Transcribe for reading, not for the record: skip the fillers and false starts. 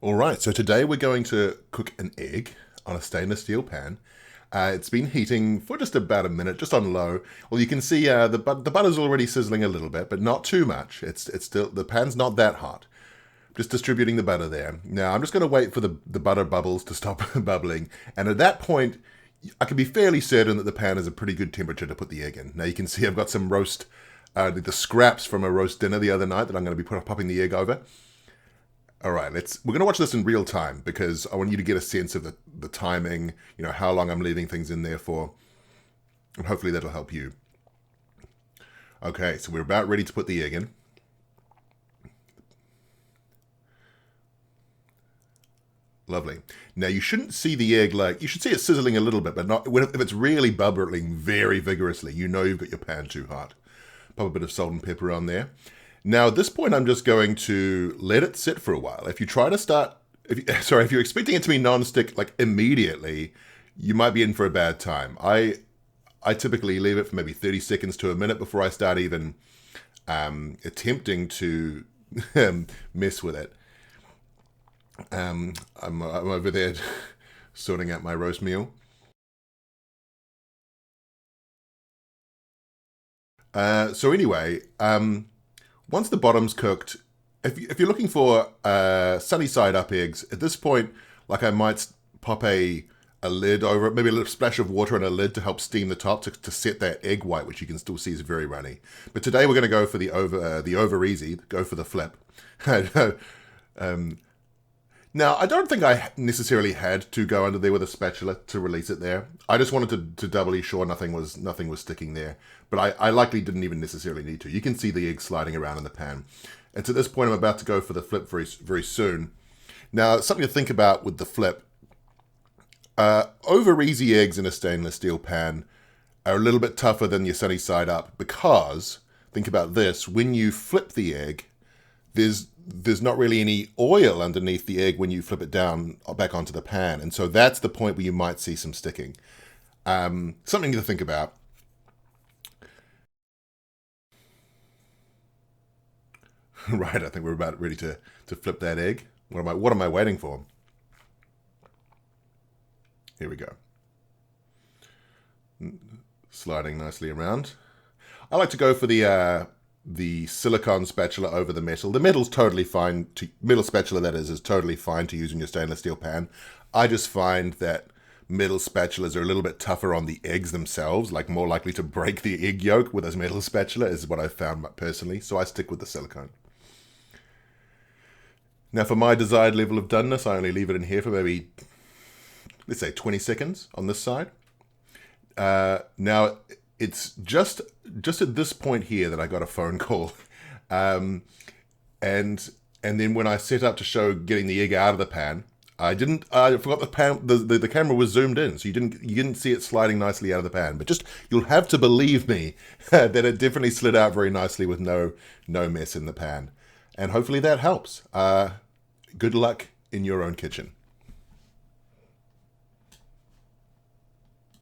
All right, so today we're going to cook an egg on a stainless steel pan. It's been heating for just about a minute, just on low. Well, you can see the butter's already sizzling a little bit, but not too much. It's still, the pan's not that hot. Just distributing the butter there. Now I'm just going to wait for the butter bubbles to stop bubbling, and at that point, I can be fairly certain that the pan is a pretty good temperature to put the egg in. Now you can see I've got some roast, the scraps from a roast dinner the other night that I'm going to be popping the egg over. All right, we're going to watch this in real time because I want you to get a sense of the timing, how long I'm leaving things in there for, and hopefully that'll help you. Okay, so we're about ready to put the egg in. Lovely. Now you shouldn't see the egg you should see it sizzling a little bit, but not if it's really bubbling very vigorously, you've got your pan too hot. Pop a bit of salt and pepper on there. Now, at this point, I'm just going to let it sit for a while. If you try to start, if you're expecting it to be non-stick immediately, you might be in for a bad time. I typically leave it for maybe 30 seconds to a minute before I start even attempting to mess with it. I'm over there sorting out my roast meal. So anyway, once the bottom's cooked, if you're looking for sunny side up eggs, at this point, I might pop a lid over it, maybe a little splash of water and a lid to help steam the top to set that egg white, which you can still see is very runny. But today we're going to go for the over easy, go for the flip. Now, I don't think I necessarily had to go under there with a spatula to release it there. I just wanted to doubly sure nothing was sticking there. But I likely didn't even necessarily need to. You can see the egg sliding around in the pan. And to this point, I'm about to go for the flip very, very soon. Now, something to think about with the flip. Over easy eggs in a stainless steel pan are a little bit tougher than your sunny side up because, think about this, when you flip the egg, there's not really any oil underneath the egg when you flip it down back onto the pan. And so that's the point where you might see some sticking. Something to think about. Right, I think we're about ready to flip that egg. What am I waiting for? Here we go. Sliding nicely around. I like to go for the silicone spatula over the metal. The metal's totally fine. Metal spatula, that is totally fine to use in your stainless steel pan. I just find that metal spatulas are a little bit tougher on the eggs themselves, more likely to break the egg yolk with a metal spatula is what I've found personally, so I stick with the silicone. Now for my desired level of doneness, I only leave it in here for maybe, let's say 20 seconds on this side. Now, it's just at this point here that I got a phone call. And then when I set up to show getting the egg out of the pan, I forgot the pan, the camera was zoomed in, so you didn't see it sliding nicely out of the pan. But you'll have to believe me that it definitely slid out very nicely with no mess in the pan. And hopefully that helps. Good luck in your own kitchen.